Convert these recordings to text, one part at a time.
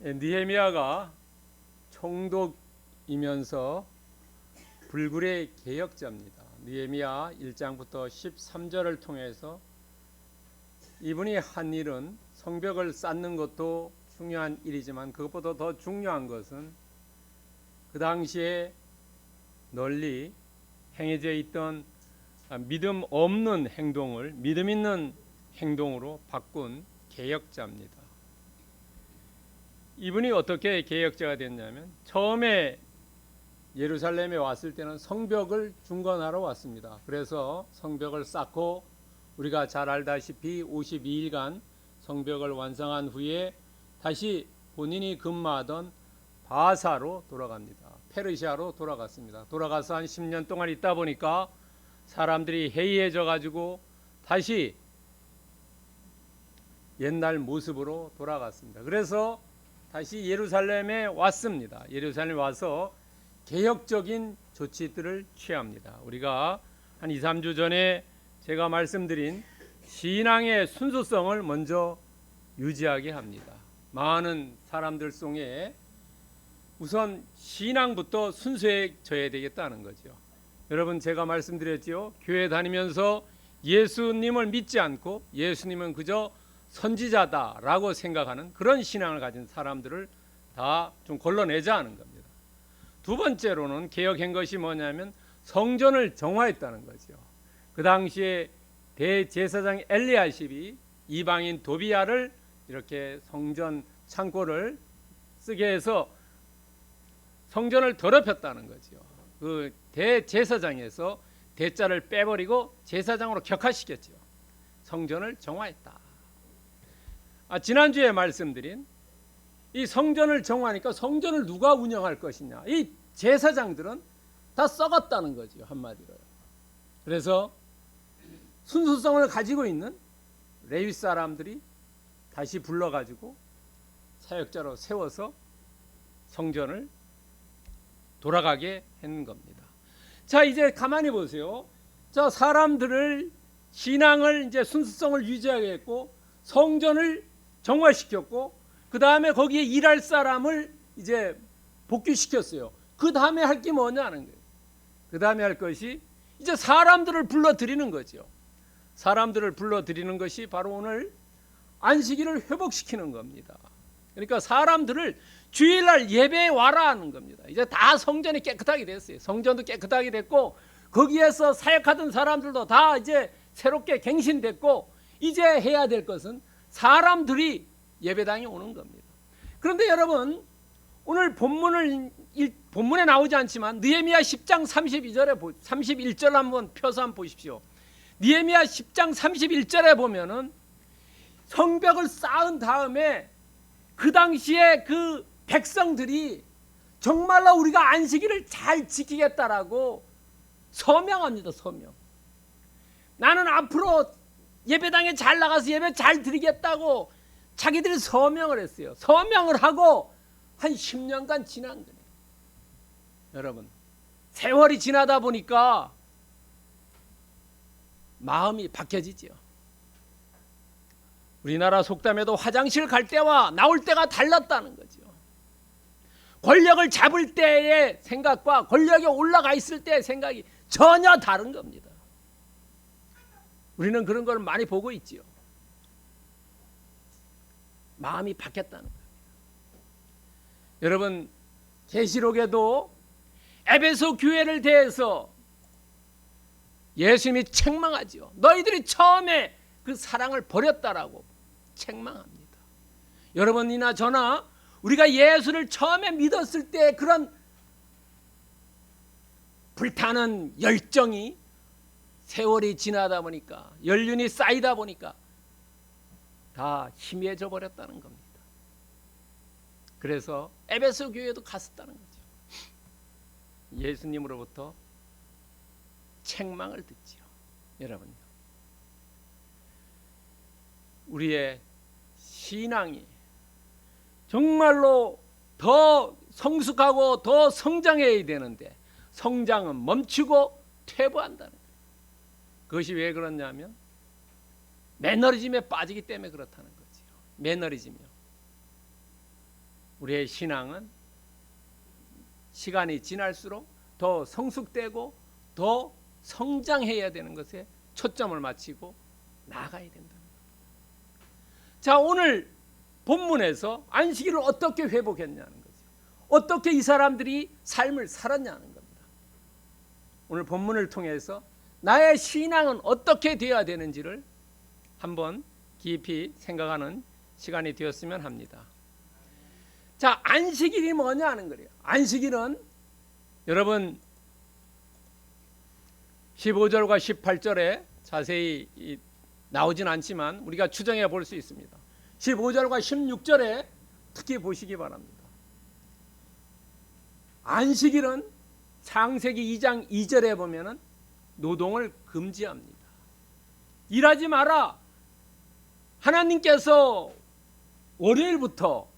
느헤미야가 총독이면서 불굴의 개혁자입니다. 느헤미야 1장부터 13절을 통해서 이분이 한 일은 성벽을 쌓는 것도 중요한 일이지만 그것보다 더 중요한 것은 그 당시에 널리 행해져 있던 믿음 없는 행동을 믿음 있는 행동으로 바꾼 개혁자입니다. 이분이 어떻게 개혁자가 됐냐면 처음에 예루살렘에 왔을 때는 성벽을 중건하러 왔습니다. 그래서 성벽을 쌓고 우리가 잘 알다시피 52일간 성벽을 완성한 후에 다시 본인이 근무하던 바사로 돌아갑니다. 페르시아로 돌아갔습니다. 돌아가서 한 10년 동안 있다 보니까 사람들이 해이해져 가지고 다시 옛날 모습으로 돌아갔습니다. 그래서 다시 예루살렘에 왔습니다. 예루살렘에 와서 개혁적인 조치들을 취합니다. 우리가 한 2, 3주 전에 제가 말씀드린 신앙의 순수성을 먼저 유지하게 합니다. 많은 사람들 속에 우선 신앙부터 순수해져야 되겠다는 거죠. 여러분 제가 말씀드렸죠. 교회 다니면서 예수님을 믿지 않고 예수님은 그저 선지자다라고 생각하는 그런 신앙을 가진 사람들을 다 좀 걸러내자 하는 겁니다. 두 번째로는 개혁한 것이 뭐냐면 성전을 정화했다는 거죠. 그 당시에 대제사장 엘리야십이 이방인 도비야를 이렇게 성전 창고를 쓰게 해서 성전을 더럽혔다는 거죠. 그 대제사장에서 대자를 빼버리고 제사장으로 격화시켰죠. 성전을 정화했다. 지난주에 말씀드린 이 성전을 정화하니까 성전을 누가 운영할 것이냐. 이 제사장들은 다 썩었다는 거죠. 한마디로요. 그래서 순수성을 가지고 있는 레위 사람들이 다시 불러가지고 사역자로 세워서 성전을 돌아가게 한 겁니다. 자, 이제 가만히 보세요. 자, 사람들을 신앙을 이제 순수성을 유지하게 했고 성전을 정화시켰고 그 다음에 거기에 일할 사람을 이제 복귀시켰어요. 그 다음에 할 게 뭐냐는 거예요. 그 다음에 할 것이 이제 사람들을 불러들이는 거죠. 사람들을 불러들이는 것이 바로 오늘 안식일을 회복시키는 겁니다. 그러니까 사람들을 주일날 예배에 와라 하는 겁니다. 이제 다 성전이 깨끗하게 됐어요. 성전도 깨끗하게 됐고 거기에서 사역하던 사람들도 다 이제 새롭게 갱신됐고 이제 해야 될 것은 사람들이 예배당에 오는 겁니다. 그런데 여러분 오늘 본문에 나오지 않지만 느헤미야 10장 31절 한번 펴서 한번 보십시오. 느헤미야 10장 31절에 보면은 성벽을 쌓은 다음에 그 당시에 그 백성들이 정말로 우리가 안식일을 잘 지키겠다라고 서명합니다. 서명. 나는 앞으로 예배당에 잘 나가서 예배 잘 드리겠다고 자기들이 서명을 했어요. 서명을 하고 한 10년간 지난 거예요. 여러분 세월이 지나다 보니까 마음이 바뀌어지죠. 우리나라 속담에도 화장실 갈 때와 나올 때가 달랐다는 거죠. 권력을 잡을 때의 생각과 권력에 올라가 있을 때의 생각이 전혀 다른 겁니다. 우리는 그런 걸 많이 보고 있지요. 마음이 바뀌었다는 거예요. 여러분 계시록에도 에베소 교회를 대해서 예수님이 책망하죠. 너희들이 처음에 그 사랑을 버렸다라고 책망합니다. 여러분이나 저나 우리가 예수를 처음에 믿었을 때 그런 불타는 열정이 세월이 지나다 보니까 연륜이 쌓이다 보니까 다 희미해져 버렸다는 겁니다. 그래서 에베소 교회도 갔었다는 거죠. 예수님으로부터 책망을 듣지요. 여러분 우리의 신앙이 정말로 더 성숙하고 더 성장해야 되는데 성장은 멈추고 퇴보한다는 거예요. 그것이 왜 그렇냐면 매너리즘에 빠지기 때문에 그렇다는 거죠. 매너리즘이요. 우리의 신앙은 시간이 지날수록 더 성숙되고 더 성장해야 되는 것에 초점을 맞추고 나아가야 된다는 겁니다. 자, 오늘 본문에서 안식일을 어떻게 회복했냐는 거죠. 어떻게 이 사람들이 삶을 살았냐는 겁니다. 오늘 본문을 통해서 나의 신앙은 어떻게 되어야 되는지를 한번 깊이 생각하는 시간이 되었으면 합니다. 자, 안식일이 뭐냐 하는 거예요. 안식일은 여러분 15절과 18절에 자세히 나오진 않지만 우리가 추정해 볼 수 있습니다. 15절과 16절에 특히 보시기 바랍니다. 안식일은 창세기 2장 2절에 보면은 노동을 금지합니다. 일하지 마라. 하나님께서 월요일부터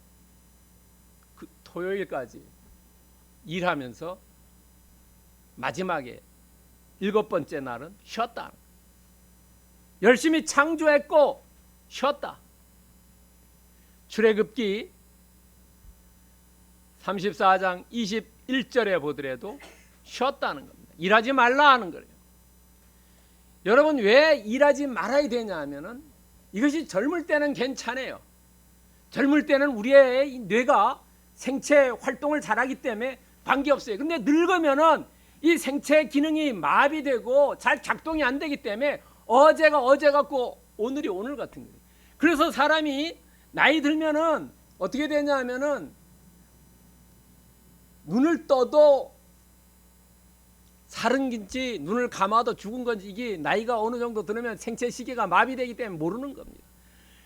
토요일까지 일하면서 마지막에 7번째 날은 쉬었다. 열심히 창조했고 쉬었다. 출애굽기 34장 21절에 보더라도 쉬었다는 겁니다. 일하지 말라 하는 거예요. 여러분, 왜 일하지 말아야 되냐 하면은 이것이 젊을 때는 괜찮아요. 젊을 때는 우리의 뇌가 생체 활동을 잘하기 때문에 관계없어요. 근데 늙으면은 이 생체 기능이 마비되고 잘 작동이 안 되기 때문에 어제가 어제 같고 오늘이 오늘 같은 거예요. 그래서 사람이 나이 들면은 어떻게 되냐 하면은 눈을 떠도 살은 건지 눈을 감아도 죽은 건지 이게 나이가 어느 정도 들으면 생체 시계가 마비되기 때문에 모르는 겁니다.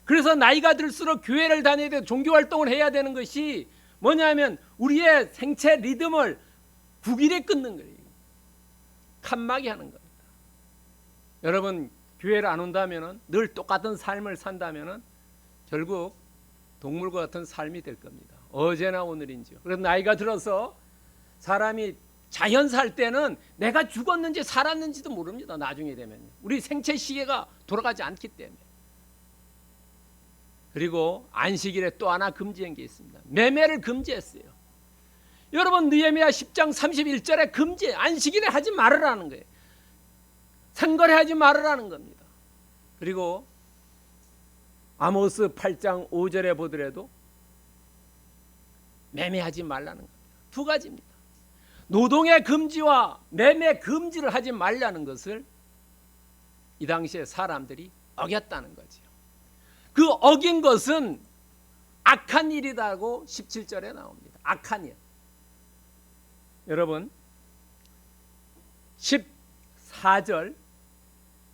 그래서 나이가 들수록 교회를 다녀야 되고 종교활동을 해야 되는 것이 뭐냐면 우리의 생체 리듬을 국일에 끊는 거예요. 칸막이 하는 겁니다. 여러분, 교회를 안 온다면 늘 똑같은 삶을 산다면 결국 동물과 같은 삶이 될 겁니다. 어제나 오늘인지요. 그래서 나이가 들어서 사람이 자연 살 때는 내가 죽었는지 살았는지도 모릅니다. 나중에 되면요. 우리 생체 시계가 돌아가지 않기 때문에. 그리고 안식일에 또 하나 금지한 게 있습니다. 매매를 금지했어요. 여러분, 느헤미야 10장 31절에 금지, 안식일에 하지 말으라는 거예요. 상거래하지 말으라는 겁니다. 그리고 아모스 8장 5절에 보더라도 매매하지 말라는 겁니다. 두 가지입니다. 노동의 금지와 매매 금지를 하지 말라는 것을 이 당시에 사람들이 어겼다는 거죠. 그 어긴 것은 악한 일이라고 17절에 나옵니다. 악한 일. 여러분,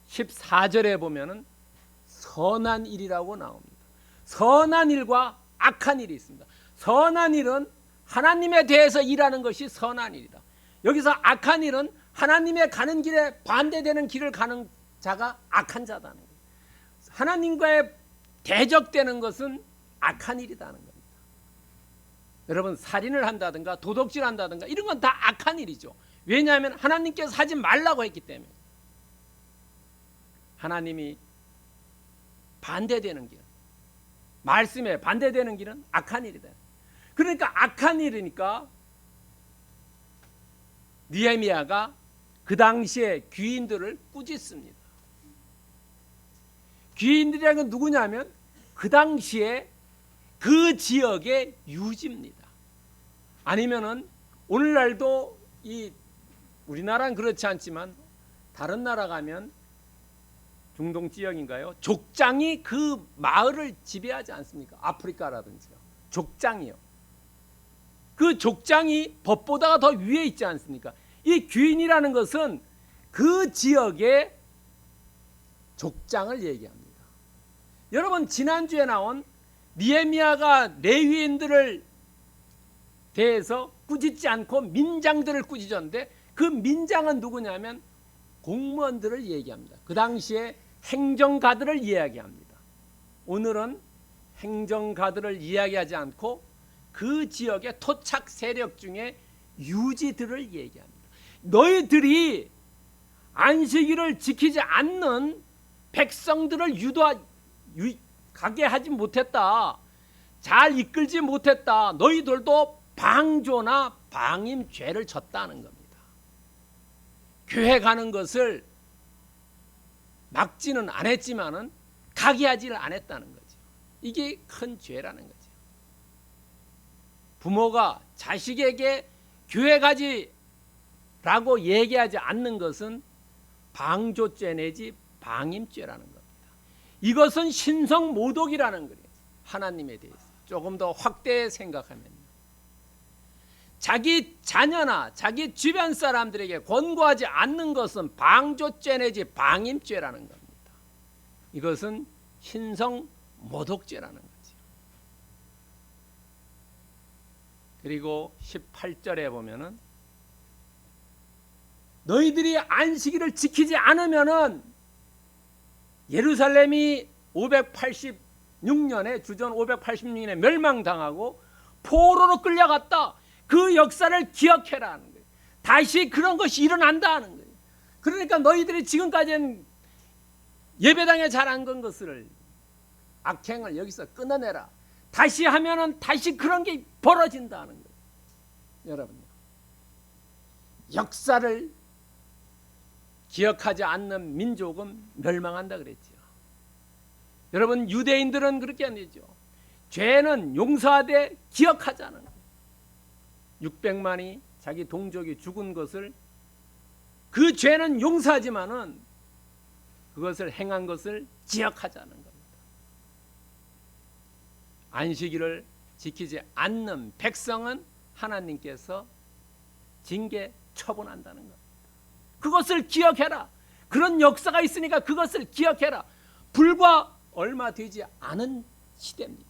14절에 보면은 선한 일이라고 나옵니다. 선한 일과 악한 일이 있습니다. 선한 일은 하나님에 대해서 일하는 것이 선한 일이다. 여기서 악한 일은 하나님의 가는 길에 반대되는 길을 가는 자가 악한 자다는 거예요. 하나님과의 대적되는 것은 악한 일이라는 겁니다. 여러분, 살인을 한다든가 도둑질 한다든가 이런 건 다 악한 일이죠. 왜냐하면 하나님께서 하지 말라고 했기 때문에. 하나님이 반대되는 길, 말씀에 반대되는 길은 악한 일이다. 그러니까 악한 일이니까 느헤미야가 그 당시에 귀인들을 꾸짖습니다. 귀인들이라는 건 누구냐면 그 당시에 그 지역의 유지입니다. 아니면은 오늘날도 이 우리나라는 그렇지 않지만 다른 나라 가면 중동 지역인가요? 족장이 그 마을을 지배하지 않습니까? 아프리카라든지요. 족장이요. 그 족장이 법보다가 더 위에 있지 않습니까? 이 귀인이라는 것은 그 지역의 족장을 얘기합니다. 여러분, 지난주에 나온 느헤미야가 레위인들을 대해서 꾸짖지 않고 민장들을 꾸짖었는데 그 민장은 누구냐면 공무원들을 얘기합니다. 그 당시에 행정가들을 이야기합니다. 오늘은 행정가들을 이야기하지 않고 그 지역의 토착 세력 중에 유지들을 얘기합니다. 너희들이 안식일을 지키지 않는 백성들을 가게 하지 못했다. 잘 이끌지 못했다. 너희들도 방조나 방임 죄를 졌다는 겁니다. 교회 가는 것을 막지는 않았지만은 가게 하지를 않았다는 거죠. 이게 큰 죄라는 거죠. 부모가 자식에게 교회 가지라고 얘기하지 않는 것은 방조죄 내지 방임죄라는 겁니다. 이것은 신성모독이라는 거예요. 하나님에 대해서 조금 더 확대해 생각하면요. 자기 자녀나 자기 주변 사람들에게 권고하지 않는 것은 방조죄 내지 방임죄라는 겁니다. 이것은 신성모독죄라는 거죠. 그리고 18절에 보면은 너희들이 안식일을 지키지 않으면은 예루살렘이 586년에 주전 586년에 멸망당하고 포로로 끌려갔다. 그 역사를 기억해라 하는 거예요. 다시 그런 것이 일어난다 하는 거예요. 그러니까 너희들이 지금까지는 예배당에 잘한 것을 악행을 여기서 끊어내라. 다시 하면은 다시 그런 게 벌어진다는 거예요. 여러분, 역사를 기억하지 않는 민족은 멸망한다 그랬죠. 여러분, 유대인들은 그렇게 안 되죠. 죄는 용서하되 기억하지 않는 거예요. 600만이 자기 동족이 죽은 것을 그 죄는 용서하지만은 그것을 행한 것을 기억하지 않는 겁니다. 안식일을 지키지 않는 백성은 하나님께서 징계 처분한다는 겁니다. 그것을 기억해라. 그런 역사가 있으니까 그것을 기억해라. 불과 얼마 되지 않은 시대입니다.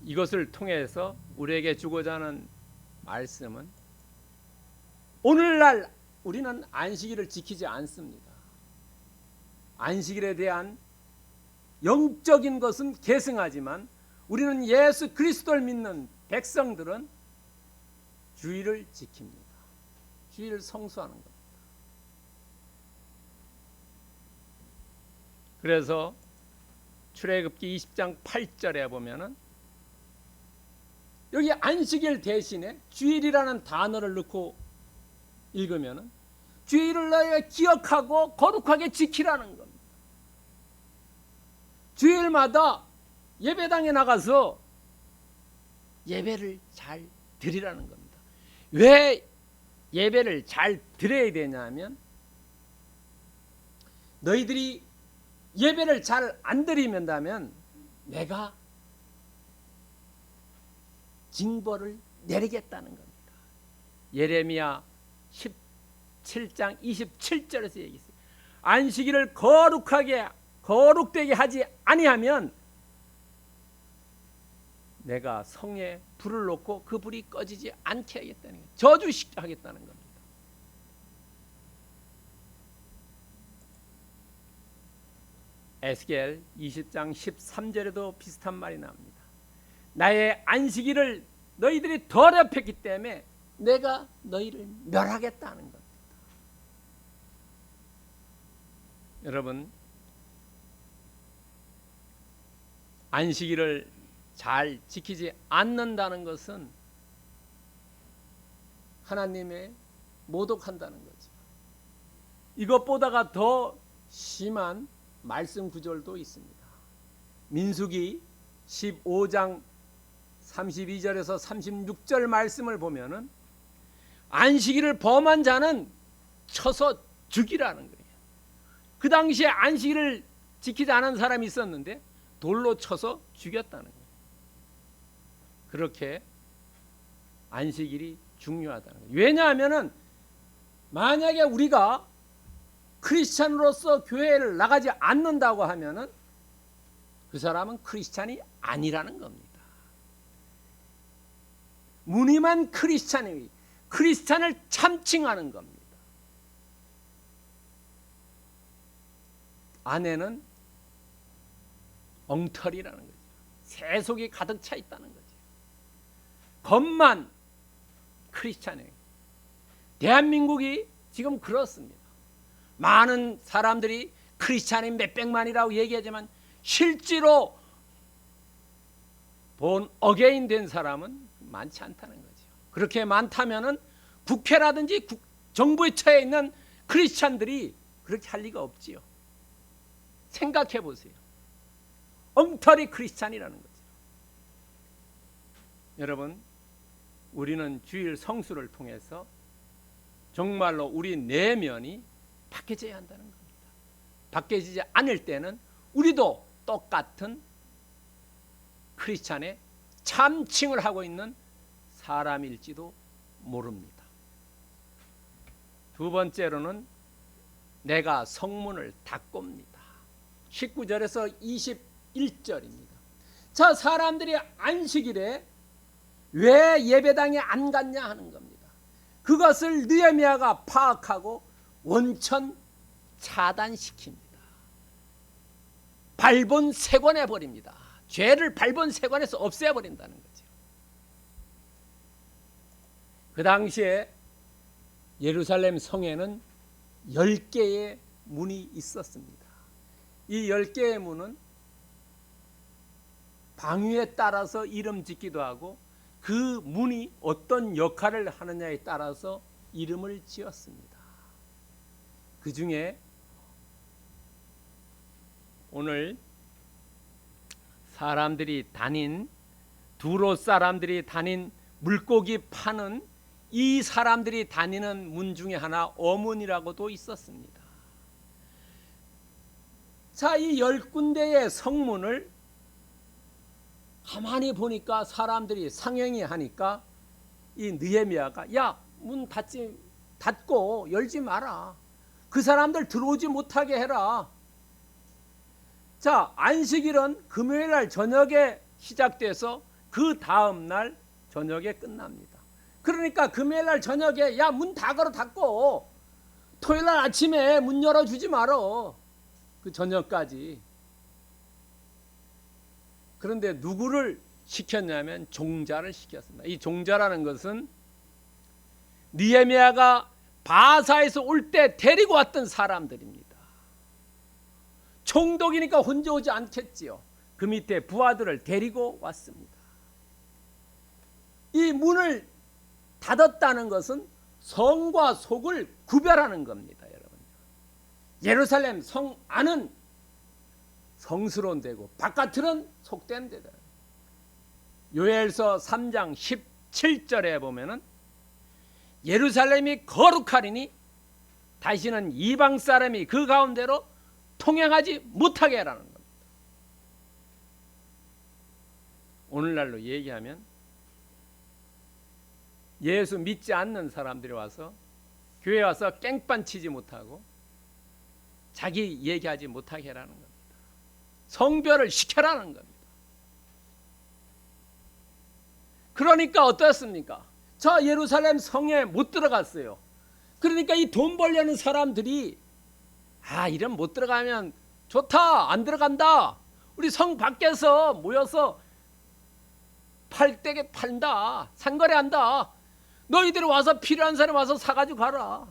이것을 통해서 우리에게 주고자 하는 말씀은 오늘날 우리는 안식일을 지키지 않습니다. 안식일에 대한 영적인 것은 계승하지만 우리는 예수 그리스도를 믿는 백성들은 주일을 지킵니다. 주일을 성수하는 겁니다. 그래서 출애굽기 20장 8절에 보면은 여기 안식일 대신에 주일이라는 단어를 넣고 읽으면은 주일을 너희가 기억하고 거룩하게 지키라는 겁니다. 주일마다 예배당에 나가서 예배를 잘 드리라는 겁니다. 왜 예배를 잘 드려야 되냐면 너희들이 예배를 잘 안 드리면다면 내가 징벌을 내리겠다는 겁니다. 예레미야 17장 27절에서 얘기했어요. 안식일을 거룩되게 하지 아니하면 내가 성에 불을 놓고 그 불이 꺼지지 않게 하겠다는 거예요. 저주하겠다는 겁니다. 에스겔 20장 13절에도 비슷한 말이 나옵니다. 나의 안식일을 너희들이 더럽혔기 때문에 내가 너희를 멸하겠다는 겁니다. 여러분, 안식일을 잘 지키지 않는다는 것은 하나님의 모독한다는 거죠. 이것보다가 더 심한 말씀 구절도 있습니다. 민수기 15장 32절에서 36절 말씀을 보면은 안식일을 범한 자는 쳐서 죽이라는 거예요. 그 당시에 안식일을 지키지 않은 사람이 있었는데 돌로 쳐서 죽였다는 거예요. 그렇게 안식일이 중요하다는 거예요. 왜냐하면은 만약에 우리가 크리스찬으로서 교회를 나가지 않는다고 하면은 그 사람은 크리스찬이 아니라는 겁니다. 무늬만 크리스찬이 크리스찬을 참칭하는 겁니다. 안에는 엉터리라는 거죠. 세속이 가득 차 있다는 거죠. 겉만 크리스찬이에요. 대한민국이 지금 그렇습니다. 많은 사람들이 크리스찬이 몇백만이라고 얘기하지만 실제로 본 어게인 된 사람은 많지 않다는 거죠. 그렇게 많다면은 국회라든지 정부에 처해 있는 크리스찬들이 그렇게 할 리가 없지요. 생각해 보세요. 엉터리 크리스찬이라는 거죠. 여러분, 우리는 주일 성수를 통해서 정말로 우리 내면이 바뀌어져야 한다는 겁니다. 바뀌어지지 않을 때는 우리도 똑같은 크리스찬의 참칭을 하고 있는 사람일지도 모릅니다. 두 번째로는 내가 성문을 닫고입니다. 19절에서 21절입니다. 자, 사람들이 안식일에 왜 예배당에 안 갔냐 하는 겁니다. 그것을 느헤미야가 파악하고 원천 차단시킵니다. 발본색원해 버립니다. 죄를 발본색원에서 없애버린다는 거죠. 그 당시에 예루살렘 성에는 10개의 문이 있었습니다. 이 10개의 문은 방위에 따라서 이름 짓기도 하고 그 문이 어떤 역할을 하느냐에 따라서 이름을 지었습니다. 그 중에 오늘 사람들이 다닌 두로 사람들이 다닌 물고기 파는 이 사람들이 다니는 문 중에 하나 어문이라고도 있었습니다. 자, 이 10군데의 성문을 가만히 보니까 사람들이 상행위 하니까 이 느헤미야가 야, 문 닫고 열지 마라. 그 사람들 들어오지 못하게 해라. 자, 안식일은 금요일 날 저녁에 시작돼서 그 다음 날 저녁에 끝납니다. 그러니까 금요일 날 저녁에 야, 문 다 걸어 닫고 토요일 날 아침에 문 열어주지 말어. 그 저녁까지. 그런데 누구를 시켰냐면 종자를 시켰습니다. 이 종자라는 것은 느헤미야가 바사에서 올 때 데리고 왔던 사람들입니다. 총독이니까 혼자 오지 않겠지요. 그 밑에 부하들을 데리고 왔습니다. 이 문을 닫았다는 것은 성과 속을 구별하는 겁니다, 여러분. 예루살렘 성 안은 성스러운 데고 바깥은 속된 데다. 요엘서 3장 17절에 보면은 예루살렘이 거룩하리니 다시는 이방 사람이 그 가운데로 통행하지 못하게 하라는 겁니다. 오늘날로 얘기하면 예수 믿지 않는 사람들이 와서 교회 와서 깽판 치지 못하고 자기 얘기하지 못하게 하라는 겁니다. 성별을 시켜라는 겁니다. 그러니까 어떻습니까? 저 예루살렘 성에 못 들어갔어요. 그러니까 이 돈 벌려는 사람들이 이런 못 들어가면 좋다, 안 들어간다. 우리 성 밖에서 모여서 팔대게 판다, 상거래한다. 너희들이 와서 필요한 사람 와서 사가지고 가라.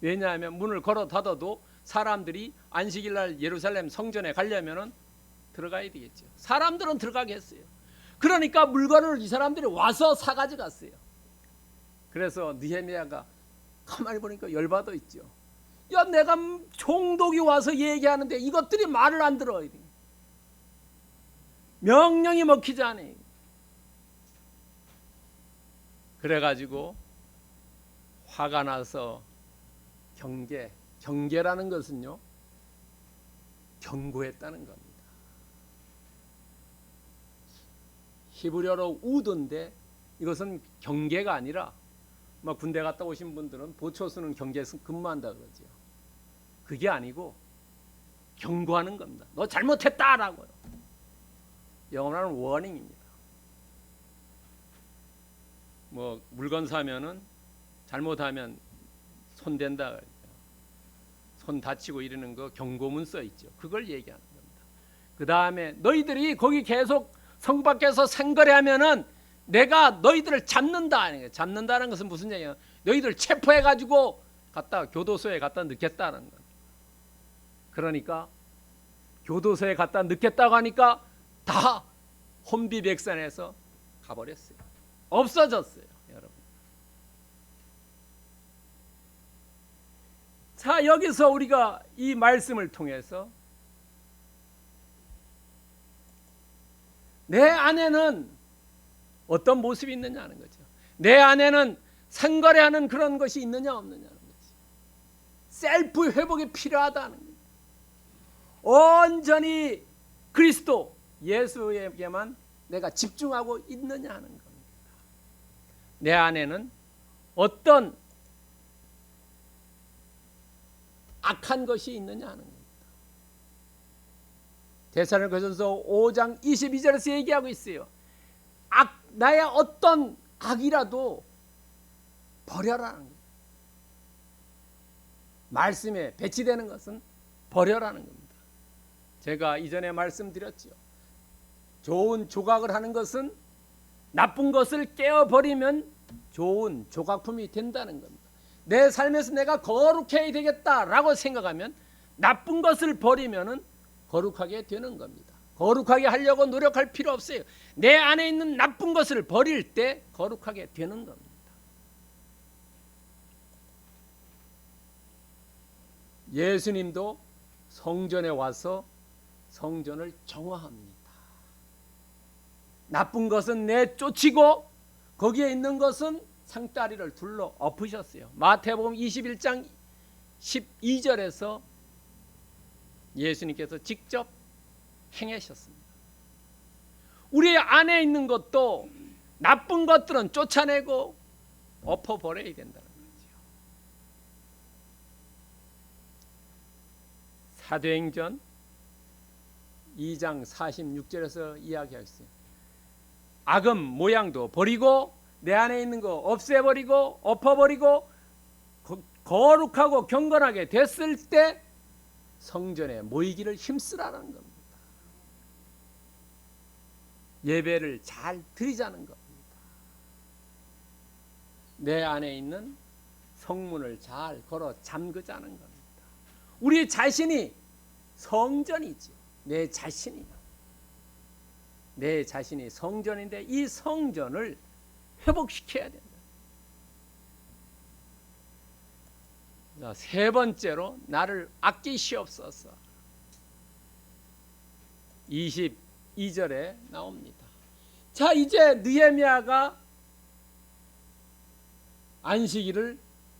왜냐하면 문을 걸어 닫아도 사람들이 안식일 날 예루살렘 성전에 가려면 들어가야 되겠죠. 사람들은 들어가겠어요. 그러니까 물건을 이 사람들이 와서 사가지고 갔어요. 그래서 느헤미야가 가만히 보니까 열받아 있죠. 야, 내가 총독이 와서 얘기하는데 이것들이 말을 안 들어. 명령이 먹히지 않아. 그래가지고 화가 나서 경계라는 것은요, 경고했다는 겁니다. 히브리어로 우드인데 이것은 경계가 아니라 군대 갔다 오신 분들은 보초 쓰는 경계에서 근무한다 그러죠. 그게 아니고 경고하는 겁니다. 너 잘못했다라고요. 영어로는 워닝입니다. 물건 사면은 잘못하면 손댄다 그러죠. 손 다치고 이러는 거 경고문 써 있죠. 그걸 얘기하는 겁니다. 그 다음에 너희들이 거기 계속 성 밖에서 생거래하면은 내가 너희들을 잡는다. 잡는다는 것은 무슨 얘기야? 너희들 체포해가지고 교도소에 갖다 넣겠다는 거. 그러니까 교도소에 갔다 늦겠다고 하니까 다 혼비백산해서 가버렸어요. 없어졌어요, 여러분. 자, 여기서 우리가 이 말씀을 통해서 내 안에는 어떤 모습이 있느냐 하는 거죠. 내 안에는 상거래하는 그런 것이 있느냐 없느냐는 거지. 셀프 회복이 필요하다는 거예요. 온전히 그리스도 예수에게만 내가 집중하고 있느냐 하는 겁니다. 내 안에는 어떤 악한 것이 있느냐 하는 겁니다. 데살로니가전서 5장 22절에서 얘기하고 있어요. 나의 어떤 악이라도 버려라는 거예요. 말씀에 배치되는 것은 버려라는 겁니다. 제가 이전에 말씀드렸죠. 좋은 조각을 하는 것은 나쁜 것을 깨어버리면 좋은 조각품이 된다는 겁니다. 내 삶에서 내가 거룩해야 되겠다라고 생각하면 나쁜 것을 버리면 거룩하게 되는 겁니다. 거룩하게 하려고 노력할 필요 없어요. 내 안에 있는 나쁜 것을 버릴 때 거룩하게 되는 겁니다. 예수님도 성전에 와서 성전을 정화합니다. 나쁜 것은 내쫓이고 거기에 있는 것은 상다리를 둘러 엎으셨어요. 마태복음 21장 12절에서 예수님께서 직접 행하셨습니다. 우리 안에 있는 것도 나쁜 것들은 쫓아내고 엎어버려야 된다는 거죠. 사도행전 2장 46절에서 이야기하셨어요. 악음 모양도 버리고 내 안에 있는 거 없애버리고 엎어버리고 거룩하고 경건하게 됐을 때 성전에 모이기를 힘쓰라는 겁니다. 예배를 잘 드리자는 겁니다. 내 안에 있는 성문을 잘 걸어 잠그자는 겁니다. 우리 자신이 성전이죠. 내 자신이 성전인데 이 성전을 회복시켜야 된다. 자, 세 번째로 나를 아끼시옵소서. 22절에 나옵니다. 자, 이제 느헤미야가 안식일을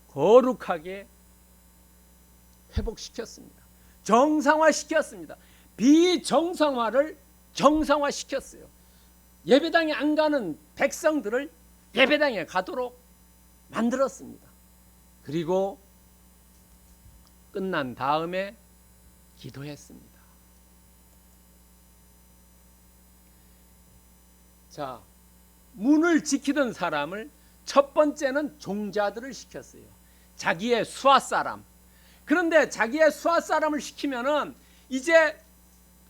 거룩하게 회복시켰습니다. 정상화시켰습니다. 비정상화를 정상화시켰어요. 예배당에 안 가는 백성들을 예배당에 가도록 만들었습니다. 그리고 끝난 다음에 기도했습니다. 자, 문을 지키던 사람을 첫 번째는 종자들을 시켰어요. 자기의 수하 사람. 그런데 자기의 수하 사람을 시키면은 이제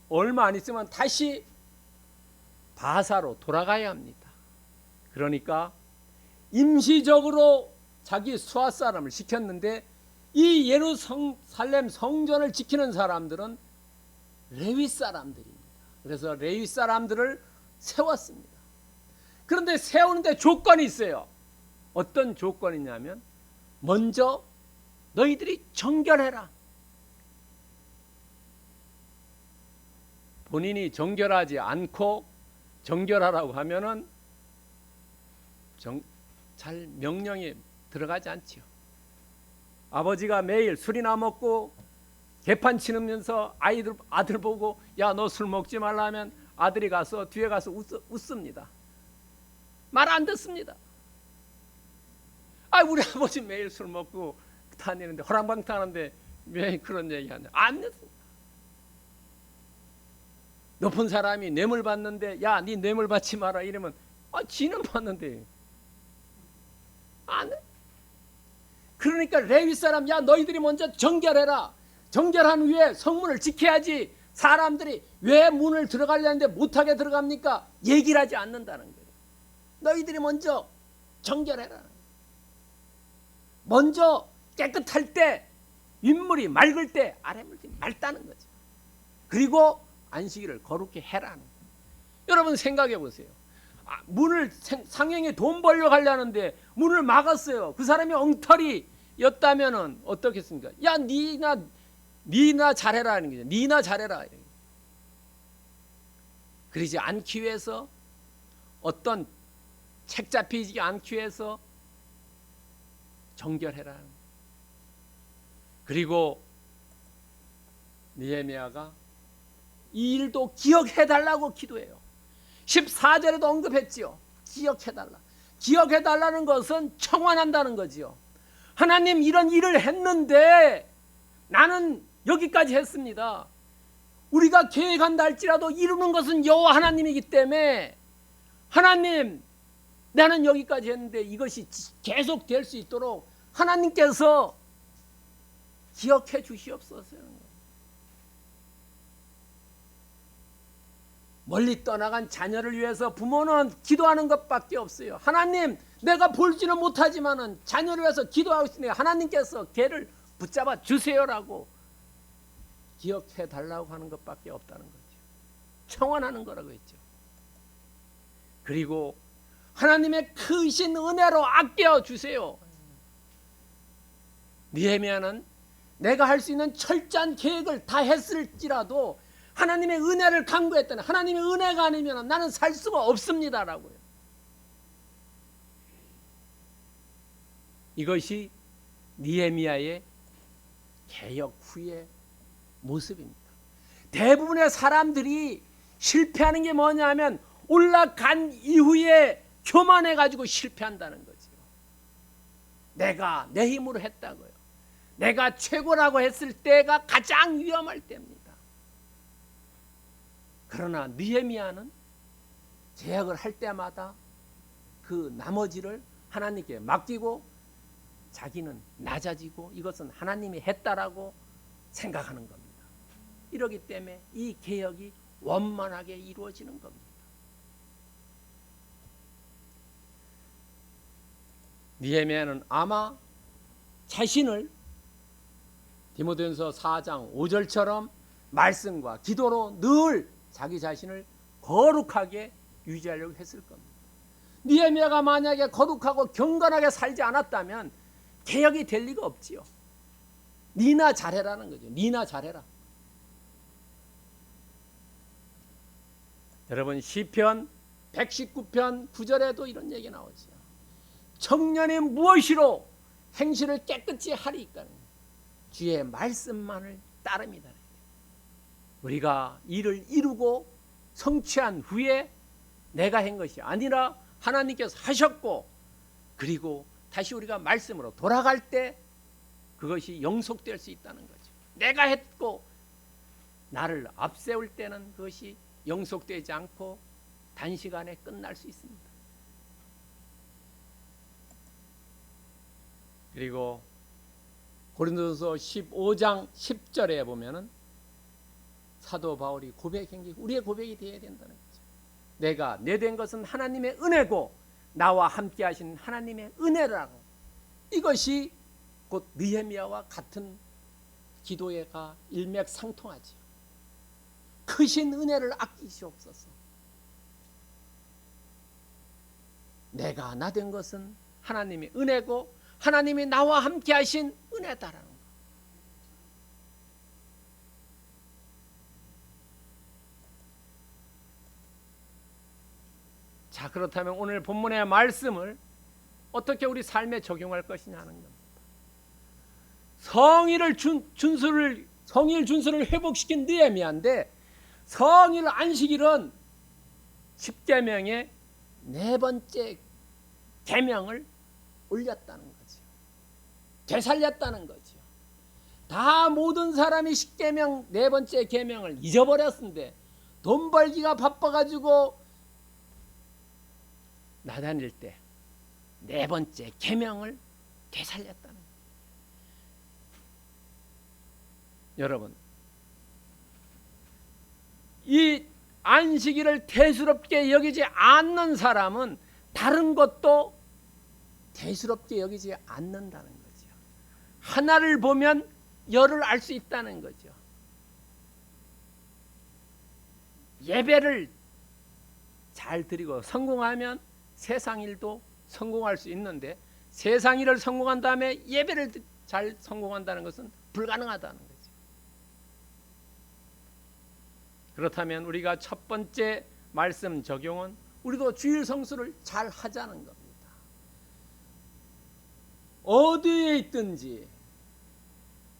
얼마 안 있으면 다시 바사로 돌아가야 합니다. 그러니까 임시적으로 자기 수하 사람을 시켰는데 이 예루살렘 성전을 지키는 사람들은 레위 사람들입니다. 그래서 레위 사람들을 세웠습니다. 그런데 세우는데 조건이 있어요. 어떤 조건이냐면 먼저 너희들이 정결해라. 본인이 정결하지 않고 정결하라고 하면은 잘 명령이 들어가지 않지요. 아버지가 매일 술이나 먹고 개판 치면서 아들 보고 야, 너 술 먹지 말라 하면 아들이 가서 뒤에 가서 웃습니다. 말 안 듣습니다. 우리 아버지 매일 술 먹고 다니는데 호랑방탕하는데 왜 그런 얘기 하냐. 안 듣습니다. 높은 사람이 뇌물 받는데 야, 네 뇌물 받지 마라 이러면 지는 받는데 안 해. 그러니까 레위 사람, 야, 너희들이 먼저 정결해라. 정결한 후에 성문을 지켜야지. 사람들이 왜 문을 들어가려는데 못하게 들어갑니까? 얘기를 하지 않는다는 거예요. 너희들이 먼저 정결해라. 먼저 깨끗할 때, 윗물이 맑을 때 아랫물 좀 맑다는 거죠. 그리고 안식일을 거룩히 해라는 거예요. 여러분 생각해 보세요. 문을 상행에 돈 벌려 가려는데 문을 막았어요. 그 사람이 엉터리였다면은 어떻겠습니까? 야, 니나 잘해라는 거죠. 니나 잘해라. 그러지 않기 위해서, 어떤 책 잡히지 않기 위해서 정결해라. 그리고 느헤미야가 이 일도 기억해달라고 기도해요. 14절에도 언급했지요. 기억해달라. 기억해달라는 것은 청원한다는 거지요. 하나님, 이런 일을 했는데 나는 여기까지 했습니다. 우리가 계획한다 할지라도 이루는 것은 여호와 하나님이기 때문에 하나님, 나는 여기까지 했는데 이것이 계속 될 수 있도록 하나님께서 기억해 주시옵소서. 멀리 떠나간 자녀를 위해서 부모는 기도하는 것밖에 없어요. 하나님, 내가 볼지는 못하지만은 자녀를 위해서 기도하고 있으니 하나님께서 걔를 붙잡아 주세요라고 기억해 달라고 하는 것밖에 없다는 거죠. 청원하는 거라고 했죠. 그리고 하나님의 크신 은혜로 아껴 주세요. 느헤미야는 내가 할 수 있는 철저한 계획을 다 했을지라도 하나님의 은혜를 간구했다는, 하나님의 은혜가 아니면 나는 살 수가 없습니다라고요. 이것이 느헤미야의 개혁 후의 모습입니다. 대부분의 사람들이 실패하는 게 뭐냐면 올라간 이후에 교만해가지고 실패한다는 거죠. 내가 내 힘으로 했다고요. 내가 최고라고 했을 때가 가장 위험할 때입니다. 그러나 느헤미야는 제약을 할 때마다 그 나머지를 하나님께 맡기고 자기는 낮아지고 이것은 하나님이 했다라고 생각하는 겁니다. 이러기 때문에 이 개혁이 원만하게 이루어지는 겁니다. 느헤미야는 아마 자신을 디모데전서 4장 5절처럼 말씀과 기도로 늘 자기 자신을 거룩하게 유지하려고 했을 겁니다. 느헤미야가 만약에 거룩하고 경건하게 살지 않았다면 개혁이 될 리가 없지요. 니나 잘해라는 거죠. 니나 잘해라. 여러분, 시편 119편 9절에도 이런 얘기 나오죠. 청년이 무엇이로 행실을 깨끗이 하리까? 주의 말씀만을 따릅니다. 우리가 일을 이루고 성취한 후에 내가 한 것이 아니라 하나님께서 하셨고, 그리고 다시 우리가 말씀으로 돌아갈 때 그것이 영속될 수 있다는 거죠. 내가 했고 나를 앞세울 때는 그것이 영속되지 않고 단시간에 끝날 수 있습니다. 그리고 고린도전서 15장 10절에 보면은 사도 바울이 고백한 게 우리의 고백이 되어야 된다는 거죠. 내가 내된 것은 하나님의 은혜고 나와 함께 하신 하나님의 은혜라고. 이것이 곧 느헤미야와 같은 기도가 일맥상통하지요. 크신 은혜를 아끼시옵소서. 내가 나된 것은 하나님의 은혜고 하나님이 나와 함께 하신 은혜다라는 것. 자, 그렇다면 오늘 본문의 말씀을 어떻게 우리 삶에 적용할 것이냐 하는 겁니다. 성의를 준수를 회복시킨 느헤미야인데, 성일 안식일은 10계명의 네 번째 계명을 올렸다는 거죠. 되살렸다는 거죠. 다 모든 사람이 10계명 네 번째 계명을 잊어버렸는데 돈 벌기가 바빠가지고 나다닐 때 네 번째 계명을 되살렸다는 거예요. 여러분, 이 안식일을 대수롭게 여기지 않는 사람은 다른 것도 대수롭게 여기지 않는다는 거죠. 하나를 보면 열을 알 수 있다는 거죠. 예배를 잘 드리고 성공하면 세상 일도 성공할 수 있는데 세상 일을 성공한 다음에 예배를 잘 성공한다는 것은 불가능하다는 거죠. 그렇다면 우리가 첫 번째 말씀 적용은 우리도 주일 성수를 잘 하자는 겁니다. 어디에 있든지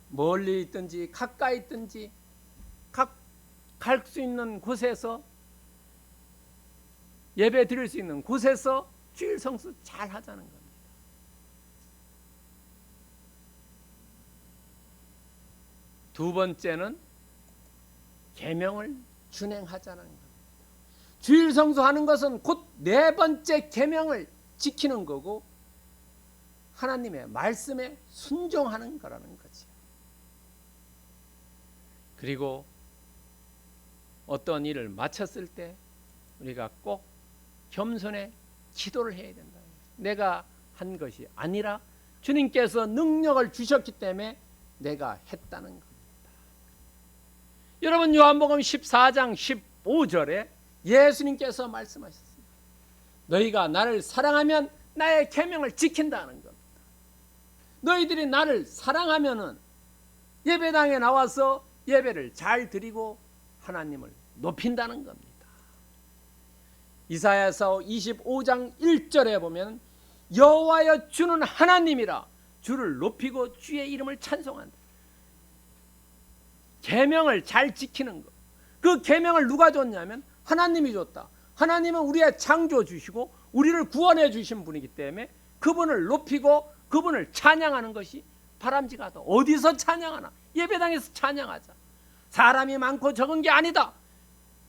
멀리 있든지 가까이 있든지 갈 수 있는 곳에서 예배 드릴 수 있는 곳에서 주일 성수 잘 하자는 겁니다. 두 번째는 계명을 준행하자는 겁니다. 주일 성수하는 것은 곧 네 번째 계명을 지키는 거고 하나님의 말씀에 순종하는 거라는 거죠. 그리고 어떤 일을 마쳤을 때 우리가 꼭 겸손에 기도를 해야 된다. 내가 한 것이 아니라 주님께서 능력을 주셨기 때문에 내가 했다는 겁니다. 여러분 요한복음 14장 15절에 예수님께서 말씀하셨습니다. 너희가 나를 사랑하면 나의 계명을 지킨다는 겁니다. 너희들이 나를 사랑하면은 예배당에 나와서 예배를 잘 드리고 하나님을 높인다는 겁니다. 이사야서 25장 1절에 보면 여호와여 주는 하나님이라 주를 높이고 주의 이름을 찬송한다. 계명을 잘 지키는 것. 그 계명을 누가 줬냐면 하나님이 줬다. 하나님은 우리의 창조주시고 우리를 구원해 주신 분이기 때문에 그분을 높이고 그분을 찬양하는 것이 바람직하다. 어디서 찬양하나? 예배당에서 찬양하자. 사람이 많고 적은 게 아니다.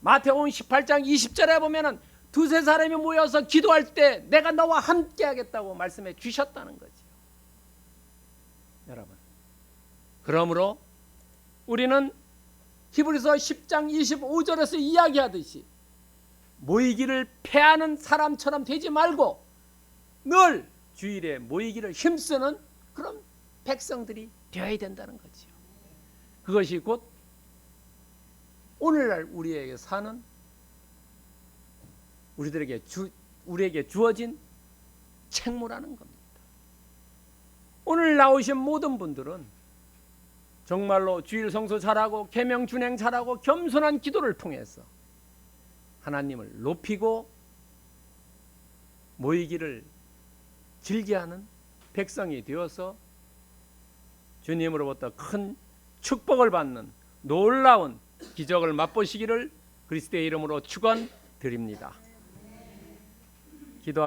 마태복음 18장 20절에 보면은 두세 사람이 모여서 기도할 때 내가 너와 함께 하겠다고 말씀해 주셨다는 거죠. 여러분, 그러므로 우리는 히브리서 10장 25절에서 이야기하듯이 모이기를 패하는 사람처럼 되지 말고 늘 주일에 모이기를 힘쓰는 그런 백성들이 되어야 된다는 거지요. 그것이 곧 오늘날 우리에게 사는 우리에게 주어진 책무라는 겁니다. 오늘 나오신 모든 분들은 정말로 주일 성수 잘하고 계명 준행 잘하고 겸손한 기도를 통해서 하나님을 높이고 모이기를 즐겨하는 백성이 되어서 주님으로부터 큰 축복을 받는 놀라운 기적을 맛보시기를 그리스도의 이름으로 축원드립니다.